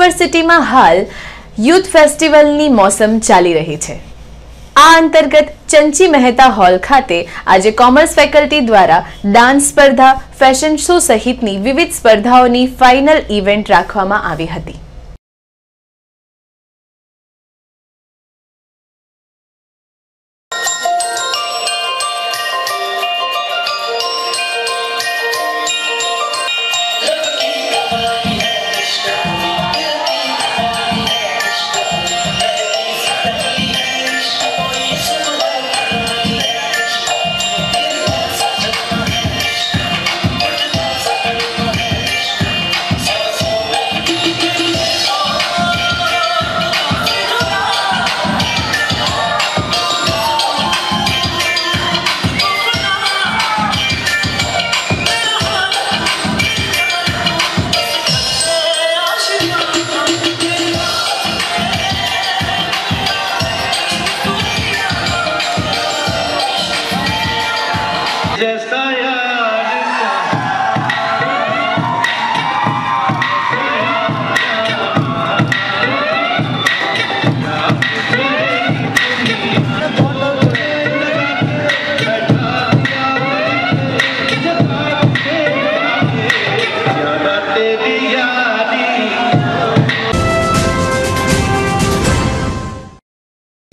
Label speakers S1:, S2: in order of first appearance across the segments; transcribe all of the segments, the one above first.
S1: યુનિવર્સિટીમાં હાલ યુથ ફેસ્ટિવલની મોસમ ચાલી રહી છે। આ અંતર્ગત ચંચી મહેતા હોલ ખાતે આજે કોમર્સ ફેકલ્ટી દ્વારા ડાન્સ સ્પર્ધા, ફેશન શો સહિતની વિવિધ સ્પર્ધાઓની ફાઇનલ ઇવેન્ટ રાખવામાં આવી હતી।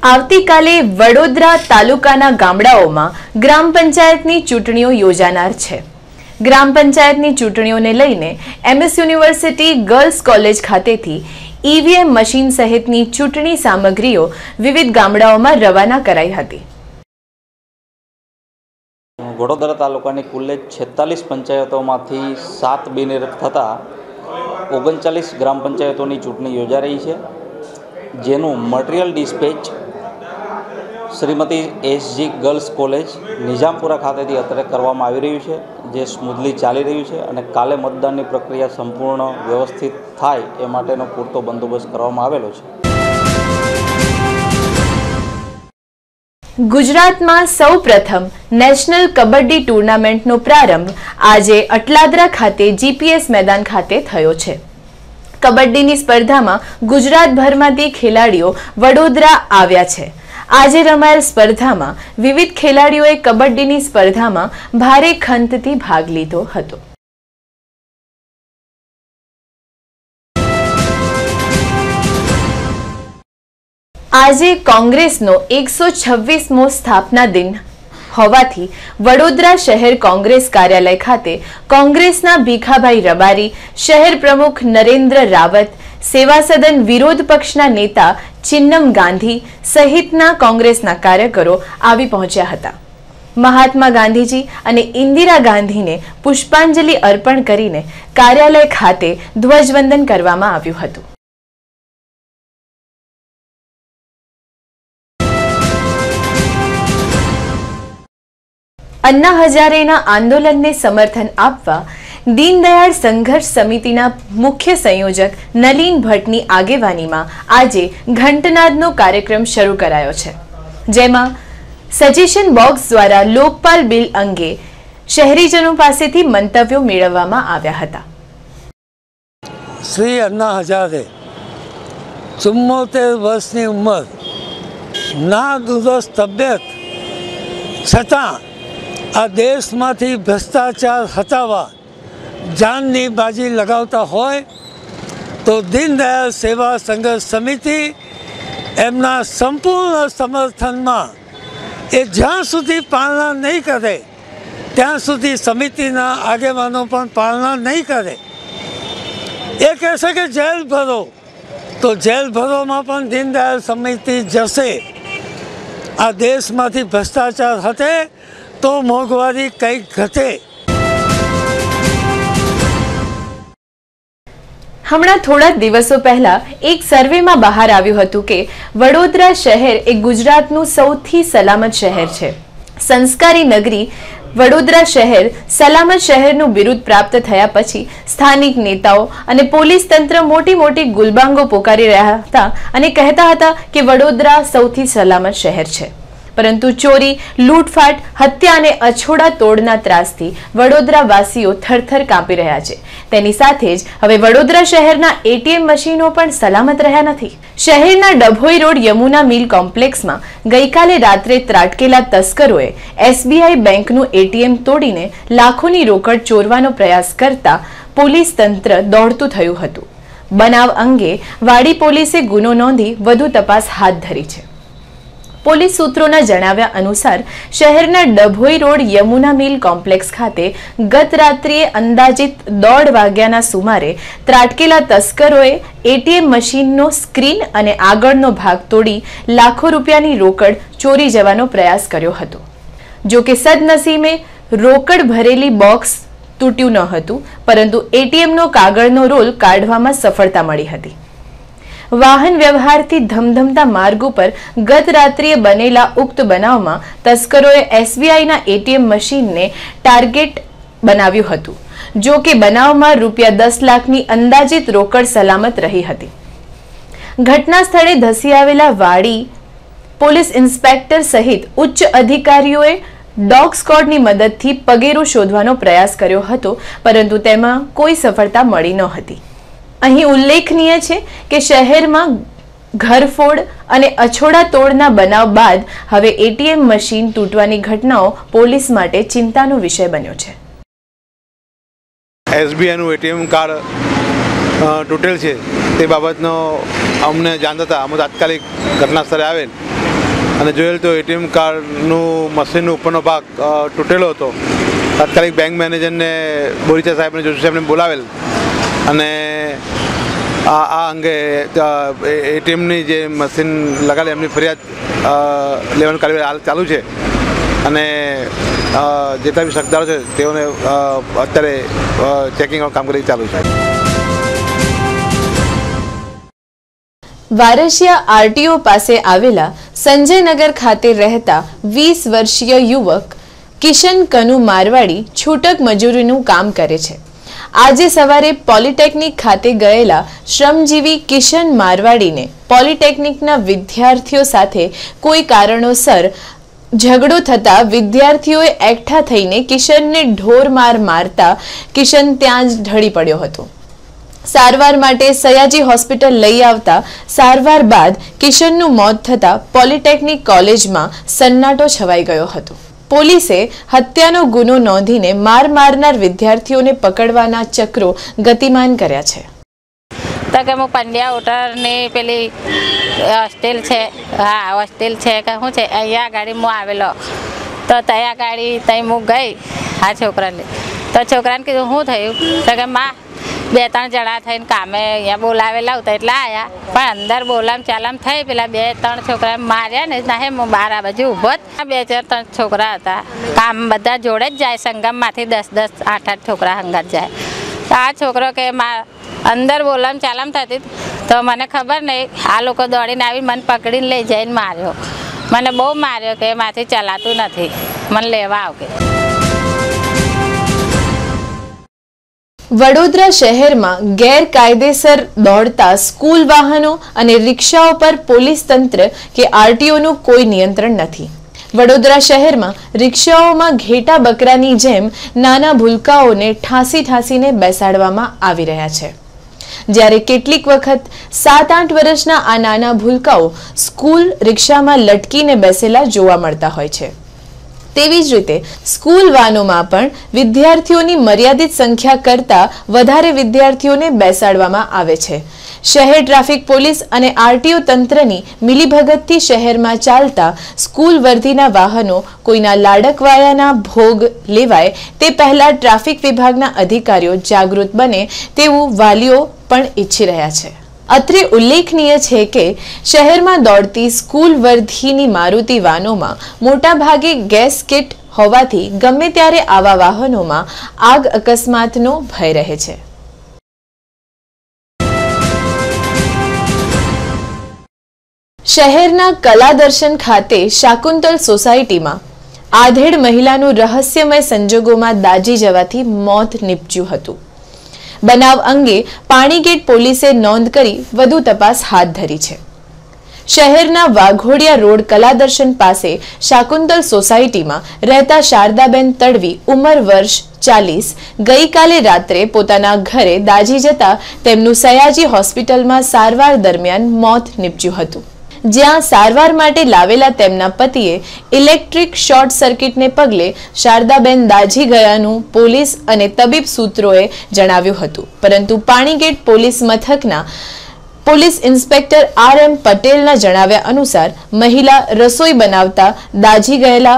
S1: આવતીકાલે વડોદરા તાલુકાના ગામડાઓમાં ગ્રામ પંચાયતની ચૂંટણીઓ યોજાનાર છે। ગ્રામ પંચાયતની ચૂંટણીઓને લઈને MS યુનિવર્સિટી ગર્લ્સ કોલેજ ખાતેથી EVM મશીન સહિતની ચૂંટણી સામગ્રીઓ વિવિધ ગામડાઓમાં રવાના કરાઈ હતી।
S2: વડોદરા તાલુકાની કુલ 46 પંચાયતોમાંથી 7 બિનહરીફ થતા 39 ગ્રામ પંચાયતોની ચૂંટણી યોજાઈ રહી છે, જેનું material dispatch Shrimati SG girls college Nizampura ખાતેથી અત્યારે કરવામાં આવી રહ્યું છે, જે સ્મૂધલી ચાલી રહ્યું છે અને કાલે મતદાનની પ્રક્રિયા સંપૂર્ણ વ્યવસ્થિત થાય એ માટેનો પૂરતો બંદોબસ્ત કરવામાં આવેલો છે।
S1: ગુજરાતમાં સૌપ્રથમ નેશનલ કબડ્ડી ટુર્નામેન્ટનો પ્રારંભ આજે અટલાદરા ખાતે GPS મેદાન ખાતે થયો છે। કબડ્ડીની સ્પર્ધામાં ગુજરાતભરમાંથી ખેલાડીઓ વડોદરા આવ્યા છે। આજે રમાયેલ સ્પર્ધામાં વિવિધ ખેલાડીઓએ કબડ્ડીની સ્પર્ધામાં ભારે ખંતથી ભાગ લીધો હતો। આજે કોંગ્રેસનો 126મો સ્થાપના દિન હોવાથી વડોદરા શહેર કોંગ્રેસ કાર્યાલય ખાતે કોંગ્રેસના ભીખાભાઈ રબારી, શહેર પ્રમુખ નરેન્દ્ર રાવત, સેવા સદન વિરોધ પક્ષના નેતા ચિન્નમ ગાંધી સહિતના કોંગ્રેસના કાર્યકરો આવી પહોંચ્યા હતા। મહાત્મા ગાંધીજી અને ઇન્દિરા ગાંધીને પુષ્પાંજલિ અર્પણ કરીને કાર્યાલય ખાતે ધ્વજવંદન કરવામાં આવ્યું હતું। अन्ना हजारेना आंदोलनने समर्थन आपवा दीनदयाळ संघर्ष समितिना मुख्य संयोजक नलीन भट्टनी आगेवानीमां आजे घंटनादनो कार्यक्रम शरू करायो छे, जेमां सजेशन बॉक्स द्वारा लोकपाल बिल अंगे शहरीजनों पासेथी मंतव्यो मेळववामां आव्या हता।
S3: श्री अन्ना हजारे 74 वर्षनी उमर, ना दुरुस्त तबियत छतां आ देश में भ्रष्टाचार हटावा जानी बाजी लगावता होय तो दीनदयाल सेवा संघर्ष समिति एमना संपूर्ण समर्थन में ए ज्यां सुधी पालना नहीं करे त्यां सुधी समितिना आगेवानो पण पालना नहीं करे। ए कहे कि जेल भरो तो जेल भरो में पण दीनदयाल समिति जशे। आ देश में भ्रष्टाचार हटे तो मोंघवारी कई घटे।
S1: हमणा थोड़ा दिवसों पहला एक सर्वे में बहार आव्युं हतुं के वडोदरा शहर एक गुजरातनुं सौथी सलामत शहर छे। संस्कारी नगरी वडोदरा शहर सलामत शहरનું બિરુદ પ્રાપ્ત થયા પછી સ્થાનિક નેતાઓ અને પોલીસ તંત્ર મોટી મોટી ગુલબાંગો પોકારી રહ્યા હતા અને કહેતા હતા કે વડોદરા સૌથી સલામત શહેર છે। પરંતુ ચોરી, લૂંટફાટ, હત્યા અને અછોડા તોડના ત્રાસથી વડોદરા વાસીઓ થરથર કાંપી રહ્યા છે. તેની સાથે જ હવે વડોદરા શહેરના એટીએમ મશીનો પણ સલામત રહ્યા નથી. શહેરના ડભોઈ રોડ યમુના મિલ કોમ્પ્લેક્સમાં ગઈકાલે રાત્રે ત્રાટકેલા તસ્કરોએ એસબીઆઈ બેંકનું એટીએમ તોડીને લાખોની રોકડ ચોરવાનો પ્રયાસ કરતા પોલીસ તંત્ર દોડતું થયું હતું. બનાવ અંગે વાડી પોલીસે ગુનો નોંધી વધુ તપાસ હાથ ધરી છે. પોલીસ સૂત્રોના જણાવ્યા અનુસાર શહેરના ડભોઈ રોડ યમુના મિલ કોમ્પ્લેક્સ ખાતે ગત રાત્રિએ અંદાજિત 1:30 વાગ્યાના સુમારે ત્રાટકેલા તસ્કરોએ એટીએમ મશીનનો સ્ક્રીન અને આગળનો ભાગ તોડી લાખો રૂપિયાની રોકડ ચોરી જવાનો પ્રયાસ કર્યો હતો. જો કે સદનસીબે રોકડ ભરેલી બોક્સ તૂટ્યું ન હતું, પરંતુ એટીએમનો કાગળનો રોલ કાઢવામાં સફળતા મળી હતી. વાહન વ્યવહારથી ધમધમતા માર્ગ ઉપર ગત રાત્રિએ બનેલા ઉક્ત બનાવમાં તસ્કરોએ એસબીઆઈના એટીએમ મશીનને ટાર્ગેટ બનાવ્યું હતું. જો કે બનાવમાં રૂપિયા 10 લાખની અંદાજિત રોકડ સલામત રહી હતી. ઘટના સ્થળે ધસી આવેલા વાડી પોલીસ ઇન્સ્પેક્ટર સહિત ઉચ્ચ અધિકારીઓએ ડોગ સ્ક્વોડની મદદથી પગેરું શોધવાનો પ્રયાસ કર્યો હતો, પરંતુ તેમાં કોઈ સફળતા મળી ન હતી. અહીં ઉલ્લેખનીય છે કે શહેરમાં ઘરફોડ અને અછોડા તોડના બનાવ બાદ હવે એટીએમ મશીન તૂટવાની ઘટનાઓ પોલીસ માટે ચિંતાનો વિષય બન્યો છે.
S4: એસબીઆઈનું એટીએમ કાર્ડ તૂટેલ છે તે બાબતનો અમને જાણ થતાં અમે તાત્કાલિક ઘટના સ્થળે આવેલ અને જોયેલ તો એટીએમ કાર્ડનું મશીનનો ઉપરનો ભાગ તૂટેલો હતો. તાત્કાલિક બેંક મેનેજરને બોરીચા સાહેબને જોશી સાહેબને બોલાવેલ અને આ અંગે એટીએમની જે મશીન લગાડેલ એમની ફરિયાદ લેવાનું કાર્યવાહી હાલ ચાલુ છે અને જેટલા બી શકદારો છે તેઓને અત્યારે ચેકિંગ કામગીરી ચાલુ છે.
S1: વારસિયા આરટીઓ પાસે આવેલા સંજયનગર ખાતે રહેતા 20 વર્ષીય યુવક કિશન કનુ મારવાડી છૂટક મજૂરીનું કામ કરે છે. આજે સવારે પોલિટેકનિક ખાતે ગયેલા શ્રમજીવી કિશન મારવાડીને પોલિટેકનિકના વિદ્યાર્થીઓ સાથે કોઈ કારણોસર ઝઘડો થતા વિદ્યાર્થીઓએ એકઠા થઈને કિશનને ઢોરમાર મારતા કિશન ત્યાં જ ઢળી પડ્યો હતો. સારવાર માટે સયાજી હોસ્પિટલ લઈ આવતા સારવાર બાદ કિશનનું મોત થતા પોલિટેકનિક કોલેજમાં સન્નાટો છવાઈ ગયો હતો. પોલીસે હત્યાનો ગુનો નોંધીને મારનાર વિદ્યાર્થીઓને પકડવાના ચક્રો ગતિમાન કર્યા છે.
S5: તો કે હું પંડ્યા હોટલની પેલી હોસ્ટેલ છે, હા હોસ્ટેલ છે કે શું છે, અહીંયા ગાડી હું આવેલો તો ત્યાં ગાડી ત્યાં હું ગઈ આ છોકરાને. તો છોકરાને કીધું શું થયું તો કે માં 2-3 જણા થઈને કામે અહીંયા બોલાવેલા હતા એટલે આવ્યા, પણ અંદર બોલામ ચાલામ થઈ પેલા 2-3 છોકરા માર્યા ને ના હું બહાર આ બાજુ ઊભો જ. 2-4 છોકરા હતા, કામ બધા જોડે જ જાય, સંગમમાંથી 10-10 8-8 છોકરા હંગાત જાય. તો આ છોકરો કે અંદર બોલામ ચાલામ થતી તો મને ખબર નહીં, આ લોકો દોડીને આવી મને પકડીને લઈ જઈને માર્યો. મને બહુ માર્યો કે માથી ચલાતું નથી, મને લેવા આવ કે.
S1: વડોદરા શહેરમાં ગેરકાયદેસર દોડતા સ્કૂલ વાહનો અને રિક્ષાઓ પર પોલીસ તંત્ર કે આરટીઓનું કોઈ નિયંત્રણ નથી. વડોદરા શહેરમાં રિક્ષાઓમાં ઘેટા બકરાની જેમ નાના ભૂલકાઓને ઠાંસીને બેસાડવામાં આવી રહ્યા છે. જ્યારે કેટલીક વખત 7-8 વર્ષના આ નાના ભૂલકાઓ સ્કૂલ રિક્ષામાં લટકીને બેસેલા જોવા મળતા હોય છે. તેવી જ રીતે સ્કૂલ વાનોમાં પણ વિદ્યાર્થીઓની મર્યાદિત સંખ્યા કરતાં વધારે વિદ્યાર્થીઓને બેસાડવામાં આવે છે. શહેર ટ્રાફિક પોલીસ અને આરટીઓ તંત્રની મિલીભગતથી શહેરમાં ચાલતા સ્કૂલ વર્ધીના વાહનો કોઈના લાડકવાયાના ભોગ લેવાય તે પહેલા ટ્રાફિક વિભાગના અધિકારીઓ જાગૃત બને તેવું વાલીઓ પણ ઈચ્છી રહ્યા છે. અત્રે ઉલ્લેખનીય છે કે શહેરમાં દોડતી સ્કૂલ વર્ધીની મારુતિ વાનોમાં મોટાભાગે ગેસ કિટ હોવાથી ગમે ત્યારે આવા વાહનોમાં આગ અકસ્માતનો ભય રહે છે. શહેરના કલાદર્શન ખાતે શાકુંતલ સોસાયટીમાં આધેડ મહિલાનું રહસ્યમય સંજોગોમાં દાઝી જવાથી મોત નીપજ્યું હતું. બનાવ અંગે પાણીગેટ પોલીસે નોંધ કરી વધુ તપાસ હાથ ધરી છે. શહેરના વાઘોડિયા રોડ કલાદર્શન પાસે શાકુંતલ સોસાયટીમાં રહેતા શારદાબેન તડવી ઉંમર વર્ષ 40 ગઈકાલે રાત્રે પોતાના ઘરે દાઝી જતા તેમનું સયાજી હોસ્પિટલમાં સારવાર દરમિયાન મોત નીપજ્યું હતું, જ્યાં સારવાર માટે લાવેલા તેમના પતિએ ઇલેક્ટ્રિક શોર્ટ સર્કિટને પગલે શારદાબેન દાઝી ગયાનું પોલીસ અને તબીબ સૂત્રોએ જણાવ્યું હતું, પરંતુ પાણીગેટ પોલીસ મથકના પોલીસ ઇન્સ્પેક્ટર RM પટેલના જણાવ્યા અનુસાર મહિલા રસોઈ બનાવતા દાઝી ગયેલા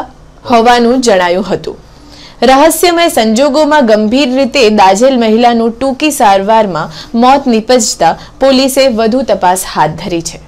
S1: હોવાનું જણાયું હતું। રહસ્યમય સંજોગોમાં ગંભીર રીતે દાઝેલ મહિલાનું ટૂંકી સારવારમાં મોત નીપજતા પોલીસે વધુ તપાસ હાથ ધરી છે।